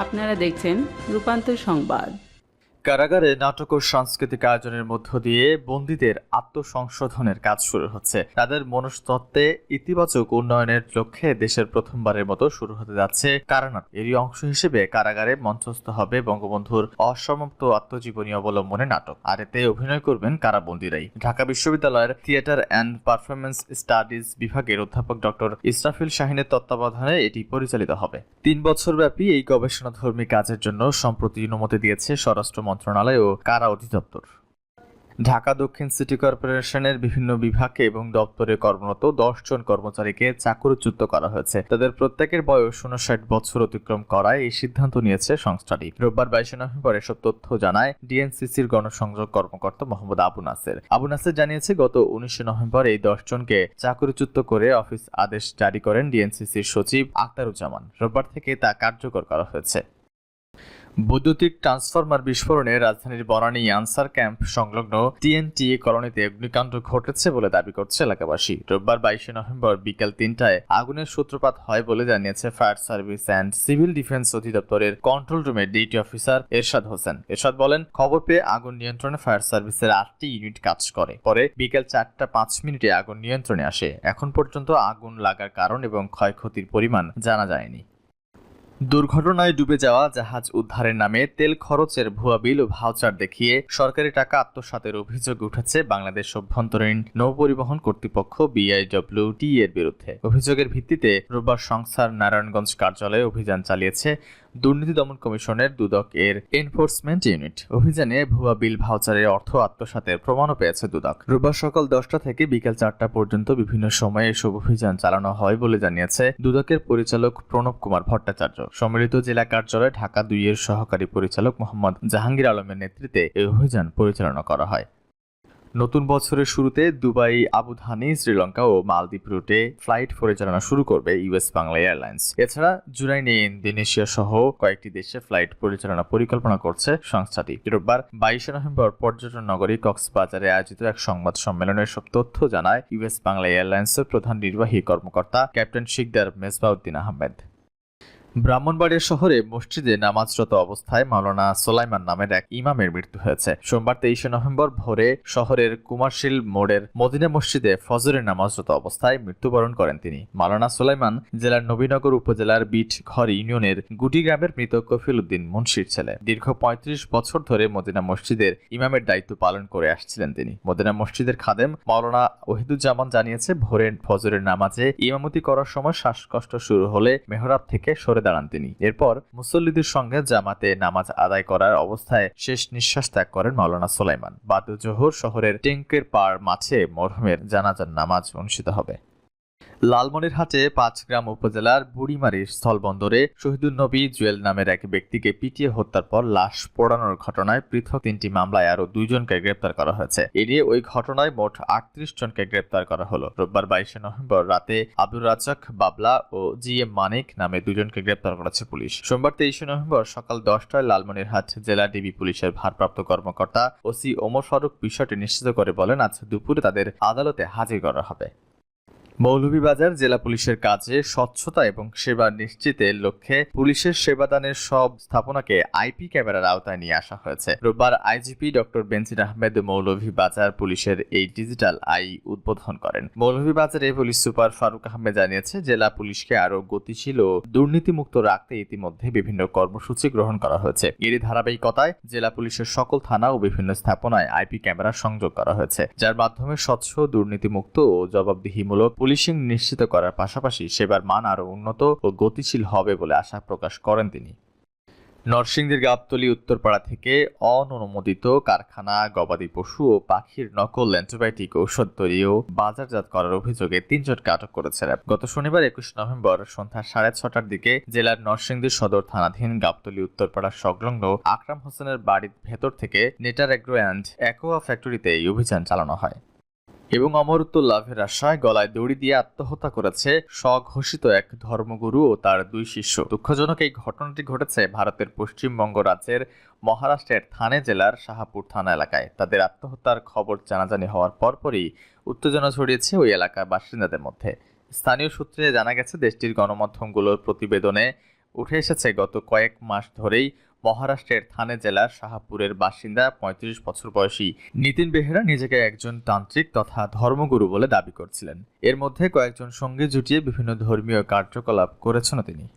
আপনারা দেখছেন রূপান্তর সংবাদ। কারাগারে নাটক ও সাংস্কৃতিক আয়োজনের মধ্য দিয়ে বন্দীদের আত্মসংশোধনের কাজ শুরু হচ্ছে। তাদের মনস্তত্ত্বে ইতিবাচক উন্নয়নের লক্ষ্যে দেশের প্রথমবারের মতো শুরু হতে যাচ্ছে কারানাট। এরই অংশ হিসেবে কারাগারে মঞ্চস্থ হবে বঙ্গবন্ধুর অসমাপ্ত আত্মজীবনী অবলম্বনে নাটক, আর এতে অভিনয় করবেন কারাবন্দীরাই। ঢাকা বিশ্ববিদ্যালয়ের থিয়েটার অ্যান্ড পারফরমেন্স স্টাডিজ বিভাগের অধ্যাপক ডক্টর ইসরাফিল শাহিনের তত্ত্বাবধানে এটি পরিচালিত হবে। ৩ বছরব্যাপী এই গবেষণাধর্মী কাজের জন্য সম্প্রতি অনুমতি দিয়েছে স্বরাষ্ট্র মন্ত্রণালয় ও কারা অধিদপ্তর। ঢাকা দক্ষিণ সিটি কর্পোরেশনের বিভিন্ন বিভাগে এবং দপ্তরে কর্মরত ১০ জন কর্মচারীকে চাকরিচ্যুত করা হয়েছে। তাদের প্রত্যেকের বয়স ৫৯ বছর অতিক্রম করায় এই সিদ্ধান্ত নিয়েছে সংস্থাটি। রোববার ২২ নভেম্বর এসব তথ্য জানায় ডিএনসিসির গণসংযোগ কর্মকর্তা মোহাম্মদ আবু নাসের। আবু নাসের জানিয়েছে, গত ১৯ নভেম্বর এই ১০ জনকে চাকরিচ্যুত করে অফিস আদেশ জারি করেন ডিএনসিসির সচিব আখতারুজ্জামান। রোববার থেকে তা কার্যকর করা হয়েছে। বৈদ্যুতিক ট্রান্সফরমার বিস্ফোরণে রাজধানীর বনানী আনসার ক্যাম্প সংলগ্ন টিএনটি কলোনিতে অগ্নিকাণ্ড ঘটেছে বলে দাবি করছে এলাকাবাসী। রোববার ২২ নভেম্বর বিকেল ৩টায় আগুনের সূত্রপাত হয় বলে জানিয়েছে fire service and civil defence অধিদপ্তরের কন্ট্রোল রুমের ডিউটি অফিসার এরশাদ হোসেন। এরশাদ বলেন, খবর পেয়ে আগুন নিয়ন্ত্রণে ফায়ার সার্ভিসের ৮টি ইউনিট কাজ করে। পরে বিকেল ৪টা ৫ মিনিটে আগুন নিয়ন্ত্রণে আসে। এখন পর্যন্ত আগুন লাগার কারণ এবং ক্ষয়ক্ষতির পরিমাণ জানা যায়নি। দুর্ঘটনায় ডুবে যাওয়া জাহাজ উদ্ধারের নামে তেল খরচের ভুয়া বিল ও ভাউচার দেখিয়ে সরকারি টাকা আত্মসাতের অভিযোগ উঠেছে বাংলাদেশ অভ্যন্তরীণ নৌ পরিবহন কর্তৃপক্ষ BIWT এর বিরুদ্ধে। অভিযোগের ভিত্তিতে রোববার সংস্থার নারায়ণগঞ্জ কার্যালয়ে অভিযান চালিয়েছে দুর্নীতি দমন কমিশনের দুদক এর এনফোর্সমেন্ট ইউনিট। অভিযানে ভুয়া বিল ভাউচারের অর্থ আত্মসাতের প্রমাণও পেয়েছে দুদক। রোববার সকাল 10টা থেকে বিকেল 4টা পর্যন্ত বিভিন্ন সময়ে এসব অভিযান চালানো হয় বলে জানিয়েছে দুদকের পরিচালক প্রণব কুমার ভট্টাচার্য। সম্মিলিত জেলা কার্যালয়ে ঢাকা ২ এর সহকারী পরিচালক মোহাম্মদ জাহাঙ্গীর আলমের নেতৃত্বে এই অভিযান পরিচালনা করা হয়। নতুন বছরের শুরুতে দুবাই, আবুধাবি, শ্রীলঙ্কা ও মালদ্বীপ রুটে ফ্লাইট পরিচালনা শুরু করবে ইউএস বাংলা এয়ারলাইন্স। এছাড়া জুলাই নিয়ে ইন্দোনেশিয়া সহ কয়েকটি দেশে ফ্লাইট পরিচালনা পরিকল্পনা করছে সংস্থাটি। রোববার ২২ নভেম্বর পর্যটন নগরী কক্সবাজারে আয়োজিত এক সংবাদ সম্মেলনে এসব তথ্য জানায় ইউএস বাংলা এয়ারলাইন্সের প্রধান নির্বাহী কর্মকর্তা ক্যাপ্টেন শিকদার মেজবাউদ্দিন আহমেদ। ব্রাহ্মণবাড়িয়া শহরে মসজিদে নামাজরত অবস্থায় মাওলানা সোলাইমান নামের এক ইমামের মৃত্যু হয়েছে। সোমবার ২৩ নভেম্বর ভোরে শহরের কুমারশীল মোড়ের মদিনা মসজিদে ফজরের নামাজরত অবস্থায় মৃত্যুবরণ করেন তিনি। মাওলানা সোলাইমান জেলার নবীনগর উপজেলার বিটঘর ইউনিয়নের গুটি গ্রামের মৃত কফিল উদ্দিন মুন্সির ছেলে। দীর্ঘ ৩৫ বছর ধরে মদিনা মসজিদের ইমামের দায়িত্ব পালন করে আসছিলেন তিনি। মদিনা মসজিদের খাদেম মাওলানা ওহিদুজ্জামান জানিয়েছে, ভোরের ফজরের নামাজে ইমামতি করার সময় শ্বাসকষ্ট শুরু হলে মেহরাব থেকে সরে দাঁড়ান তিনি। এরপর মুসল্লিদের সঙ্গে জামাতে নামাজ আদায় করার অবস্থায় শেষ নিঃশ্বাস ত্যাগ করেন মাওলানা সোলাইমান। বাদ জোহর শহরের টেঙ্কের পাড় মাঠে মরহুমের জানাজার নামাজ অনুষ্ঠিত হবে। লালমনিরহাটে ৫ গ্রাম উপজেলার বুড়িমারির স্থলবন্দরে শহীদুল নবী জুয়েল নামের এক ব্যক্তিকে পিটিয়ে হত্যার পর লাশ পোড়ানোর ঘটনায় পৃথক ৩টি মামলায় আরও ২ জনকে গ্রেপ্তার করা হয়েছে। এ নিয়ে ওই ঘটনায় মোট ৩৮ জনকে গ্রেপ্তার করা হলো। রোববার ২২ নভেম্বর রাতে আব্দুর রাজ্জাক বাবলা ও GM মানিক নামে ২ জনকে গ্রেপ্তার করেছে পুলিশ। সোমবার ২৩ নভেম্বর সকাল 10টায় লালমনিরহাট জেলা ডিবি পুলিশের ভারপ্রাপ্ত কর্মকর্তা ওসি ওমর ফারুক বিষয়টি নিশ্চিত করে বলেন, আজ দুপুরে তাদের আদালতে হাজির করা হবে। মৌলভীবাজার জেলা পুলিশের কাজে স্বচ্ছতা এবং সেবা নিশ্চিতের লক্ষ্যে পুলিশের সেবাদানের সব স্থাপনাকে আইপি ক্যামেরার আওতায় নিয়ে আসা হয়েছে। রোববার আইজিপি ডক্টর বেনজির আহমেদ মৌলভীবাজার পুলিশের এই ডিজিটাল আই উদ্বোধন করেন। মৌলভীবাজারে পুলিশ সুপার ফারুক আহমেদ জানিয়েছে, জেলা পুলিশকে আরও গতিশীল ও দুর্নীতিমুক্ত রাখতে ইতিমধ্যে বিভিন্ন কর্মসূচি গ্রহণ করা হয়েছে। এরই ধারাবাহিকতায় জেলা পুলিশের সকল থানা ও বিভিন্ন স্থাপনায় আইপি ক্যামেরা সংযোগ করা হয়েছে, যার মাধ্যমে স্বচ্ছ, দুর্নীতিমুক্ত ও জবাবদিহিমূলক পুলিশিং নিশ্চিত করার পাশাপাশি সেবার মান আরও উন্নত ও গতিশীল হবে বলে আশা প্রকাশ করেন তিনি। নরসিংদীর গাবতলী উত্তরপাড়া থেকে অননুমোদিত কারখানা গবাদি পশু ও পাখির নকল অ্যান্টিবায়োটিক ঔষধ তৈরি ও বাজারজাত করার অভিযোগে ৩ জনকে আটক করেছে র্যাব। গত শনিবার ২১ নভেম্বর সন্ধ্যা ৬:৩০টার দিকে জেলার নরসিংদী সদর থানাধীন গাবতলী উত্তরপাড়া সংলগ্ন আকরাম হোসেনের বাড়ির ভেতর থেকে নেটার এগ্রো অ্যান্ড অ্যাকোয়া ফ্যাক্টরিতে এই অভিযান চালানো হয় এবং অমরত্ব লাভের আশায় গলায় দড়ি দিয়ে আত্মহত্যা করেছে স্বঘোষিত এক ধর্মগুরু ও তার 2 শিষ্য। দুঃখজনক এই ঘটনাটি ঘটেছে ভারতের পশ্চিমবঙ্গ রাজ্যের মহারাষ্ট্রের থানে জেলার শাহাপুর থানা এলাকায়। তাদের আত্মহত্যার খবর জানাজানি হওয়ার পরপরই উত্তেজনা ছড়িয়েছে ওই এলাকার বাসিন্দাদের মধ্যে। স্থানীয় সূত্রে জানা গেছে, দেশটির গণমাধ্যমগুলোর প্রতিবেদনে উঠে এসেছে গত কয়েক মাস ধরেই মহারাষ্ট্রের থানে জেলার শাহপুরের বাসিন্দা ৩৫ বছর বয়সী নিতিন বেহেরা নিজেকে একজন তান্ত্রিক তথা ধর্মগুরু বলে দাবি করছিলেন। এর মধ্যে কয়েকজন সঙ্গী জুটিয়ে বিভিন্ন ধর্মীয় কার্যকলাপ করেছেন তিনি।